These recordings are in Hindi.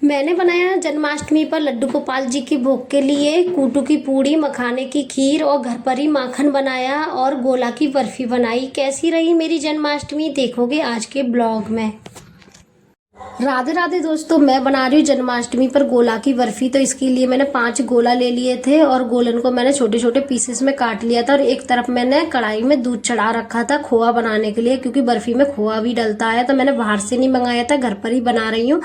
मैंने बनाया जन्माष्टमी पर लड्डू गोपाल जी की भोग के लिए कूटू की पूड़ी, मखाने की खीर और घर पर ही माखन बनाया और गोला की बर्फी बनाई। कैसी रही मेरी जन्माष्टमी देखोगे आज के ब्लॉग में। राधे राधे दोस्तों, मैं बना रही हूँ जन्माष्टमी पर गोला की बर्फी। तो इसके लिए मैंने 5 गोला ले लिए थे और गोलन को मैंने छोटे छोटे पीसेस में काट लिया था। और एक तरफ मैंने कढ़ाई में दूध चढ़ा रखा था खोआ बनाने के लिए, क्योंकि बर्फी में खोआ भी डलता है। तो मैंने बाहर से नहीं मंगाया था, घर पर ही बना रही हूँ।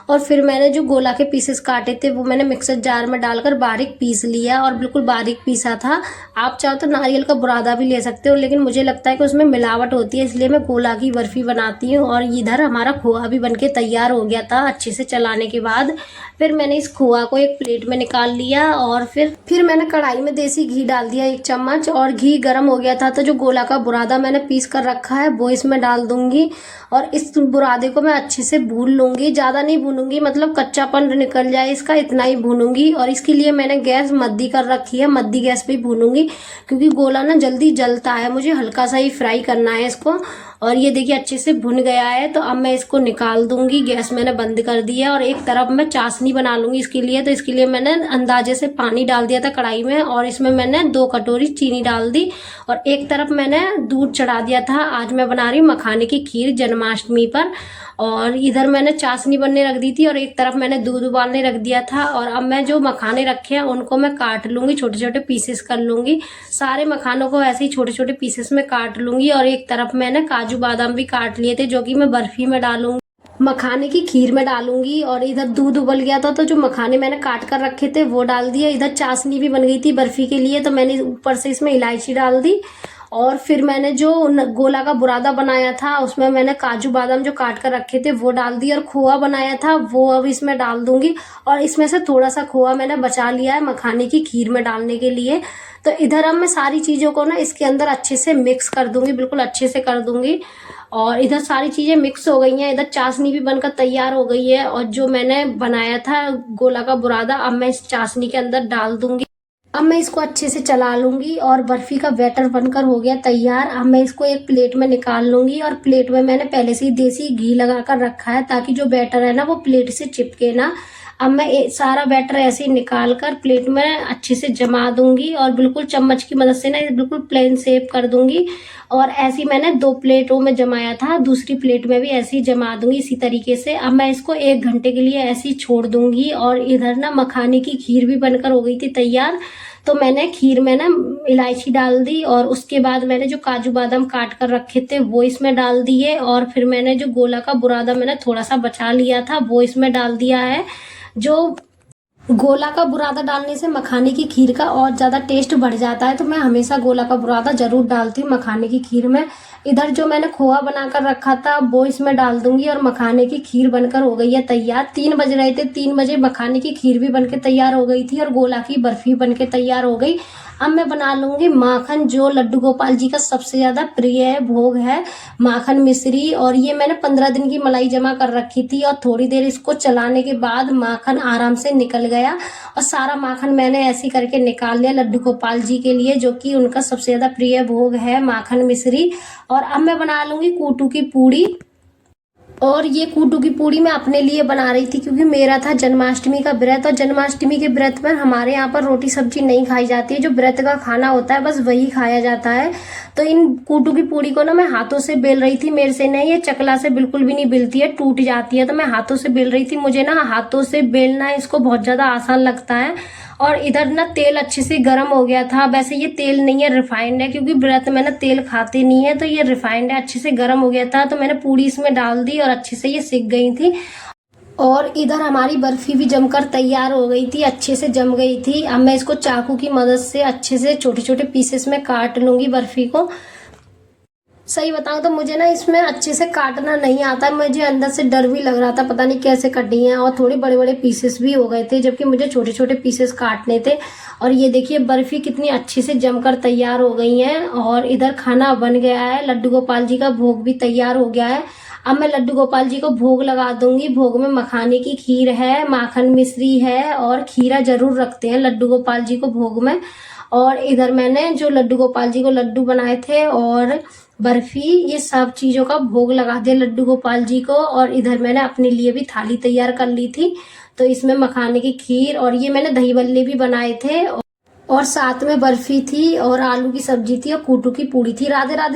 और फिर मैंने जो गोला के पीसेस काटे थे वो मैंने मिक्सर जार में डालकर बारीक पीस लिया और बिल्कुल बारीक पीसा था। आप चाहो तो नारियल का बुरादा भी ले सकते हो, लेकिन मुझे लगता है कि उसमें मिलावट होती है, इसलिए मैं गोला की बर्फी बनाती हूँ। और इधर हमारा खोआ भी बनके तैयार हो गया था अच्छे से चलाने के बाद। फिर मैंने इस खोआ को एक प्लेट में निकाल लिया और फिर मैंने कढ़ाई में देसी घी डाल दिया 1 चम्मच। और घी गर्म हो गया था तो जो गोला का बुरादा मैंने पीस कर रखा है वो इसमें डाल दूंगी। और इस बुरादे को मैं अच्छे से भून लूंगी, ज्यादा नहीं भूनूंगी, मतलब कच्चापन निकल जाए इसका, इतना ही भूनूंगी। और इसके लिए मैंने गैस मद्दी कर रखी है, मद्दी गैस पे ही भूनूंगी, क्योंकि गोला ना जल्दी जलता है। मुझे हल्का सा ही फ्राई करना है इसको। और ये देखिए अच्छे से भुन गया है, तो अब मैं इसको निकाल दूंगी। गैस मैंने बंद कर दी है और एक तरफ मैं चाशनी बना लूंगी इसके लिए। तो इसके लिए मैंने अंदाजे से पानी डाल दिया था कढ़ाई में और इसमें मैंने 2 कटोरी चीनी डाल दी। और एक तरफ मैंने दूध चढ़ा दिया था। आज मैं बना रही हूँ मखाने की खीर जन्माष्टमी पर। और इधर मैंने चाशनी बनने रख दी थी और एक तरफ मैंने दूध उबालने रख दिया था। और अब मैं जो मखाने रखे हैं उनको मैं काट लूंगी, छोटे छोटे पीसेस कर लूंगी। सारे मखानों को ऐसे ही छोटे छोटे पीसेस में काट लूंगी। और एक तरफ मैंने काजू बादाम भी काट लिए थे, जो कि मैं बर्फी में डालूंगी, मखाने की खीर में डालूंगी। और इधर दूध उबल गया था तो जो मखाने मैंने काट कर रखे थे वो डाल दिए। इधर चाशनी भी बन गई थी बर्फी के लिए, तो मैंने ऊपर से इसमें इलायची डाल दी। और फिर मैंने जो गोला का बुरादा बनाया था उसमें मैंने काजू बादाम जो काट कर रखे थे वो डाल दी। और खोआ बनाया था वो अब इसमें डाल दूंगी। और इसमें से थोड़ा सा खोआ मैंने बचा लिया है मखाने की खीर में डालने के लिए। तो इधर अब मैं सारी चीजों को ना इसके अंदर अच्छे से मिक्स कर दूंगी, बिल्कुल अच्छे से कर दूंगी। और इधर सारी चीजें मिक्स हो गई हैं, इधर चाशनी भी बनकर तैयार हो गई है। और जो मैंने बनाया था गोला का बुरादा अब मैं इस चाशनी के अंदर डाल दूंगी। अब मैं इसको अच्छे से चला लूंगी और बर्फी का बैटर बनकर हो गया तैयार। अब मैं इसको एक प्लेट में निकाल लूंगी। और प्लेट में मैंने पहले से ही देसी घी लगा कर रखा है, ताकि जो बैटर है ना वो प्लेट से चिपके ना। अब मैं सारा बैटर ऐसे ही निकाल कर प्लेट में अच्छे से जमा दूंगी और बिल्कुल चम्मच की मदद से ना बिल्कुल प्लेन शेप कर दूंगी। और ऐसे ही मैंने 2 प्लेटों में जमाया था, दूसरी प्लेट में भी ऐसे ही जमा दूंगी इसी तरीके से। अब मैं इसको 1 घंटे के लिए ऐसे ही छोड़ दूंगी। और इधर ना मखाने की खीर भी बनकर हो गई थी तैयार। तो मैंने खीर में ना इलायची डाल दी और उसके बाद मैंने जो काजू बादाम काट कर रखे थे वो इसमें डाल दिए। और फिर मैंने जो गोला का बुरादा मैंने थोड़ा सा बचा लिया था वो इसमें डाल दिया है। जो गोला का बुरादा डालने से मखाने की खीर का और ज्यादा टेस्ट बढ़ जाता है, तो मैं हमेशा गोला का बुरादा जरूर डालती हूँ मखाने की खीर में। इधर जो मैंने खोआ बनाकर रखा था वो इसमें डाल दूंगी और मखाने की खीर बनकर हो गई है तैयार। 3 बज रहे थे, 3 बजे मखाने की खीर भी बनके तैयार हो गई थी और गोला की बर्फी बनके तैयार हो गई। अब मैं बना लूंगी माखन, जो लड्डू गोपाल जी का सबसे ज्यादा प्रिय भोग है, माखन मिश्री। और ये मैंने 15 दिन की मलाई जमा कर रखी थी और थोड़ी देर इसको चलाने के बाद माखन आराम से निकल गया। और सारा माखन मैंने ऐसे करके निकाल लिया लड्डू गोपाल जी के लिए, जो कि उनका सबसे ज्यादा प्रिय भोग है माखन मिश्री। और अब मैं बना लूंगी कूटू की पूड़ी। और ये कूटू की पूड़ी मैं अपने लिए बना रही थी, क्योंकि मेरा था जन्माष्टमी का व्रत। और जन्माष्टमी के व्रत पर हमारे यहाँ पर रोटी सब्जी नहीं खाई जाती है, जो व्रत का खाना होता है बस वही खाया जाता है। तो इन कूटू की पूड़ी को ना मैं हाथों से बेल रही थी, मेरे से नहीं, ये चकला से बिल्कुल भी नहीं बेलती है, टूट जाती है। तो मैं हाथों से बेल रही थी, मुझे ना हाथों से बेलना इसको बहुत ज्यादा आसान लगता है। और इधर ना तेल अच्छे से गर्म हो गया था। वैसे ये तेल नहीं है, रिफाइंड है, क्योंकि व्रत में ना तेल खाते नहीं है, तो ये रिफाइंड है। अच्छे से गर्म हो गया था तो मैंने पूड़ी इसमें डाल दी और अच्छे से ये सिक गई थी। और इधर हमारी बर्फी भी जमकर तैयार हो गई थी, अच्छे से जम गई थी। अब मैं इसको चाकू की मदद से अच्छे से छोटे छोटे पीसेस में काट लूंगी बर्फी को। सही बताऊं तो मुझे ना इसमें अच्छे से काटना नहीं आता, मुझे अंदर से डर भी लग रहा था, पता नहीं कैसे कटी है। और थोड़े बड़े बड़े पीसेस भी हो गए थे, जबकि मुझे छोटे छोटे पीसेस काटने थे। और ये देखिए बर्फी कितनी अच्छे से जमकर तैयार हो गई है। और इधर खाना बन गया है, लड्डू गोपाल जी का भोग भी तैयार हो गया है। अब मैं लड्डू गोपाल जी को भोग लगा दूंगी। भोग में मखाने की खीर है, माखन मिश्री है और खीरा जरूर रखते हैं लड्डू गोपाल जी को भोग में। और इधर मैंने जो लड्डू गोपाल जी को लड्डू बनाए थे और बर्फी, ये सब चीज़ों का भोग लगा दिया लड्डू गोपाल जी को। और इधर मैंने अपने लिए भी थाली तैयार कर ली थी। तो इसमें मखाने की खीर और ये मैंने दही बल्ले भी बनाए थे और साथ में बर्फी थी और आलू की सब्जी थी और कूटू की पूड़ी थी। राधे राधे।